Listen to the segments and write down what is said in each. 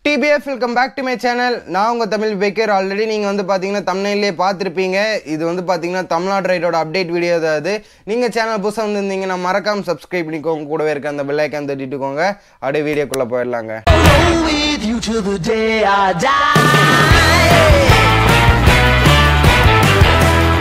TBF, welcome back to my channel. நான் உங்க Tamil Baker. Already நீங்க வந்து பாத்தீங்கன்னா thumbnailலே பார்த்திருப்பீங்க. இது வந்து பாத்தீங்கன்னா தமிழ்நாடு ரைடோட அப்டேட் வீடியோ தான் அது. நீங்க சேனல் புதுசா வந்திருந்தீங்கன்னா மறக்காம சப்ஸ்கிரைப் பண்ணிக்கோங்க. கூடவே இருக்க அந்த பெல் ஐகான் தட்டிட்டுக்கோங்க. அப்படியே வீடியோக்குள்ள போயிடலாங்க.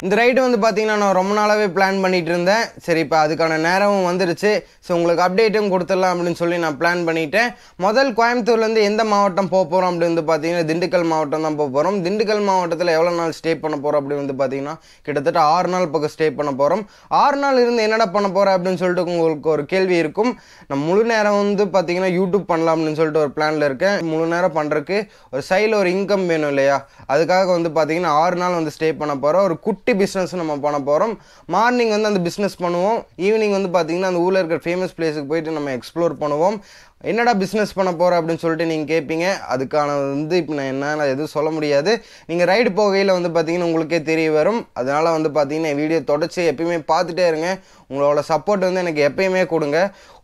இந்த ரைடு வந்து பாத்தீங்கன்னா நான் ரொம்ப நாளாவே பிளான் பண்ணிட்டு இருந்தேன். சரி இப்போ அதுக்கான நேரமும் வந்துருச்சு. ஸோ உங்களுக்கு அப்டேட்டும் கொடுத்துடலாம் அப்படின்னு சொல்லி நான் பிளான் பண்ணிட்டேன். முதல் கோயம்புத்தூர்லேருந்து எந்த மாவட்டம் போக போகிறோம் அப்படின்னு வந்து பார்த்தீங்கன்னா திண்டுக்கல் மாவட்டம் தான் போக போகிறோம். திண்டுக்கல் மாவட்டத்தில் எவ்வளோ நாள் ஸ்டே பண்ண போகிறோம் அப்படின்னு வந்து பார்த்தீங்கன்னா கிட்டத்தட்ட 6 நாள் பக்கம் ஸ்டே பண்ண போகிறோம். 6 நாள் இருந்து என்னடா பண்ண போகிறேன் அப்படின்னு சொல்லிட்டு உங்களுக்கு ஒரு கேள்வி இருக்கும். நான் முழு நேரம் வந்து பார்த்தீங்கன்னா யூடியூப் பண்ணலாம் அப்படின்னு சொல்லிட்டு ஒரு பிளானில் இருக்கேன். முழு நேரம் பண்ணுறதுக்கு ஒரு சைடில் ஒரு இன்கம் வேணும் இல்லையா, அதுக்காக வந்து பார்த்தீங்கன்னா 6 நாள் வந்து ஸ்டே பண்ண போகிறோம். ஒரு குட்டி பிஸ்னஸ் நம்ம பண்ண போகிறோம். மார்னிங் வந்து அந்த பிஸ்னஸ் பண்ணுவோம், ஈவினிங் வந்து பார்த்தீங்கன்னா அந்த ஊரில் இருக்கிற ஃபேமஸ் பிளேஸுக்கு போயிட்டு நம்ம எக்ஸ்ப்ளோர் பண்ணுவோம். என்னடா பிஸ்னஸ் பண்ண போகிறோம் அப்படின்னு சொல்லிட்டு நீங்கள் கேட்பீங்க. அதுக்கான வந்து இப்போ நான் என்ன எதுவும் சொல்ல முடியாது. நீங்கள் ரைடு போகையில் வந்து பார்த்தீங்கன்னா உங்களுக்கே தெரிய வரும். அதனால் வந்து பார்த்தீங்கன்னா வீடியோ தொடச்சி எப்பயுமே பார்த்துட்டே இருங்க. உங்களோட சப்போர்ட் வந்து எனக்கு எப்பயுமே கொடுங்க.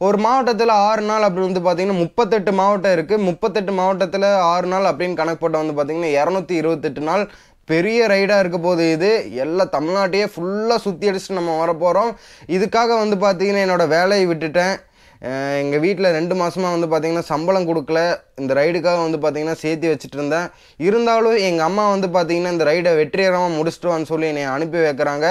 ஒரு மாவட்டத்தில் 6 நாள் அப்படி வந்து பார்த்தீங்கன்னா 38 மாவட்டம் இருக்குது. 38 மாவட்டத்தில் 6 நாள் அப்படின்னு கணக்கு போட்டால் வந்து பார்த்தீங்கன்னா 228 நாள் பெரிய ரைடாக இருக்க போது. இது எல்லா தமிழ்நாட்டையே ஃபுல்லாக சுற்றி அடிச்சுட்டு நம்ம வரப்போகிறோம். இதுக்காக வந்து பார்த்தீங்கன்னா என்னோடய வேலையை விட்டுட்டேன். எங்கள் வீட்டில் 2 மாதமாக வந்து பார்த்திங்கன்னா சம்பளம் கொடுக்கல. இந்த ரைடுக்காக வந்து பார்த்திங்கன்னா சேர்த்து வச்சுட்டு இருந்தேன். இருந்தாலும் எங்கள் அம்மா வந்து பார்த்திங்கன்னா இந்த ரைடை வெற்றிகரமாக முடிச்சுட்டுவான்னு சொல்லி என்னை அனுப்பி வைக்கிறாங்க.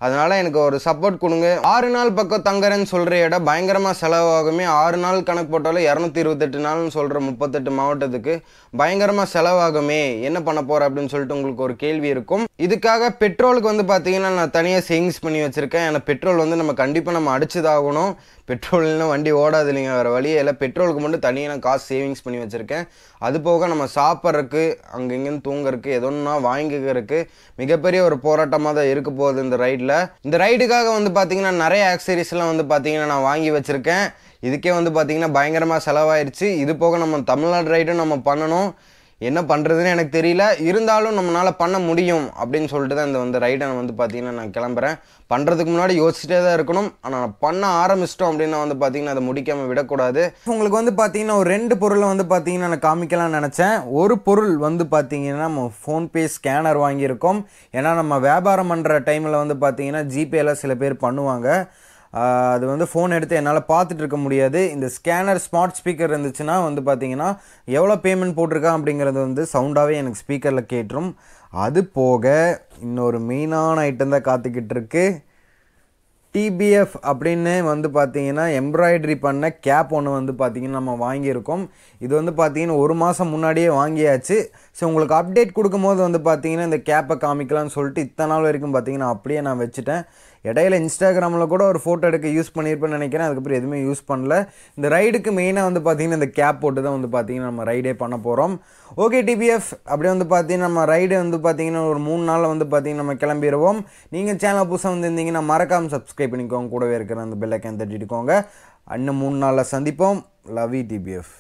அதனால் எனக்கு ஒரு சப்போர்ட் கொடுங்க. 6 நாள் பக்கம் தங்குறேன்னு சொல்கிற இடம் பயங்கரமாக செலவாகுமே. 6 நாள் கணக்கு போட்டாலும் 228 நாள்னு சொல்கிற 38 மாவட்டத்துக்கு பயங்கரமாக செலவாகுமே. என்ன பண்ண போகிறேன் அப்படின்னு சொல்லிட்டு உங்களுக்கு ஒரு கேள்வி இருக்கும். இதுக்காக பெட்ரோலுக்கு வந்து பார்த்திங்கன்னா நான் தனியாக சேவிங்ஸ் பண்ணி வச்சுருக்கேன். ஏன்னா பெட்ரோல் வந்து நம்ம கண்டிப்பாக நம்ம அடிச்சுதாகணும். பெட்ரோல்னா வண்டி ஓடாது இல்லைங்க, வேறு வழியே இல்லை. பெட்ரோலுக்கு மட்டும் தனியாக நான் காசு சேவிங்ஸ் பண்ணி வச்சுருக்கேன். அது போக நம்ம சாப்பிட்றதுக்கு அங்கங்கேன்னு தூங்குறதுக்கு எதொன்னா வாங்கிக்கிறதுக்கு மிகப்பெரிய ஒரு போராட்டமாக தான் இருக்க போகுது இந்த ரைடில். இந்த ரைடுக்காக வந்து பார்த்திங்கன்னா நிறைய ஆக்சரிஸ்லாம் வந்து பார்த்திங்கன்னா நான் வாங்கி வச்சுருக்கேன். இதுக்கே வந்து பார்த்திங்கன்னா பயங்கரமாக செலவாயிடுச்சு. இது போக நம்ம தமிழ்நாடு ரைடும் நம்ம பண்ணணும். என்ன பண்ணுறதுன்னு எனக்கு தெரியல. இருந்தாலும் நம்மளால் பண்ண முடியும் அப்படின்னு சொல்லிட்டு தான் இந்த வந்து ரைடை வந்து பார்த்திங்கன்னா நான் கிளம்புறேன். பண்ணுறதுக்கு முன்னாடி யோசிச்சுட்டே தான் இருக்கணும். ஆனால் நான் பண்ண ஆரம்பிச்சிட்டோம் அப்படின்னா வந்து பார்த்திங்கன்னா அதை முடிக்காமல் விடக்கூடாது. உங்களுக்கு வந்து பார்த்திங்கன்னா ஒரு 2 பொருளை வந்து பார்த்திங்கன்னா நான் காமிக்கலாம்னு நினச்சேன். ஒரு பொருள் வந்து பார்த்திங்கன்னா நம்ம ஃபோன்பே ஸ்கேனர் வாங்கியிருக்கோம். ஏன்னா நம்ம வியாபாரம் பண்ணுற டைமில் வந்து பார்த்திங்கன்னா ஜிபேயில் சில பேர் பண்ணுவாங்க. அது வந்து ஃபோன் எடுத்து என்னால் பார்த்துட்டு இருக்க முடியாது. இந்த ஸ்கேனர் ஸ்மார்ட் ஸ்பீக்கர் இருந்துச்சுன்னா வந்து பார்த்திங்கன்னா எவ்வளோ பேமெண்ட் போட்டிருக்கான் அப்படிங்கிறது வந்து சவுண்டாகவே எனக்கு ஸ்பீக்கரில் கேட்டுரும். அது போக இன்னொரு மெயினான ஐட்டம் தான் காத்துக்கிட்டு இருக்கு. TBF அப்படின்னு வந்து பார்த்திங்கன்னா எம்ப்ராய்டரி பண்ண கேப் ஒன்று வந்து பார்த்திங்கன்னா நம்ம வாங்கியிருக்கோம். இது வந்து பார்த்திங்கன்னா 1 மாதம் முன்னாடியே வாங்கியாச்சு. ஸோ உங்களுக்கு அப்டேட் கொடுக்கும்போது வந்து பார்த்திங்கன்னா இந்த கேப்பை காமிக்கலாம்னு சொல்லிட்டு இத்தனை நாள் வரைக்கும் பார்த்திங்கன்னா அப்படியே நான் வச்சுட்டேன். இடையில இன்ஸ்டாகிராமில் கூட ஒரு ஃபோட்டோ எடுக்க யூஸ் பண்ணியிருப்பேன்னு நினைக்கிறேன். அதுக்கப்புறம் எதுவுமே யூஸ் பண்ணல. இந்த ரைடுக்கு மெயினாக வந்து பார்த்திங்கன்னா இந்த கேப் போட்டு தான் வந்து பார்த்திங்கன்னா நம்ம ரைடே பண்ண போகிறோம். ஓகே TBF, அப்படியே வந்து பார்த்திங்கன்னா நம்ம ரைடு வந்து பார்த்திங்கன்னா ஒரு 3 நாளில் வந்து பார்த்திங்கன்னா நம்ம கிளம்பிடுவோம். நீங்கள் சேனல் புதுசாக வந்துருந்தீங்கன்னா மறக்காமல் சப்ஸ்கிரைப் பண்ணிக்கோங்க. கூடவே இருக்கிற அந்த பெல் ஐக்கான் தட்டிட்டுக்கோங்க. இன்னும் 3 நாளில் சந்திப்போம். Love you TBF.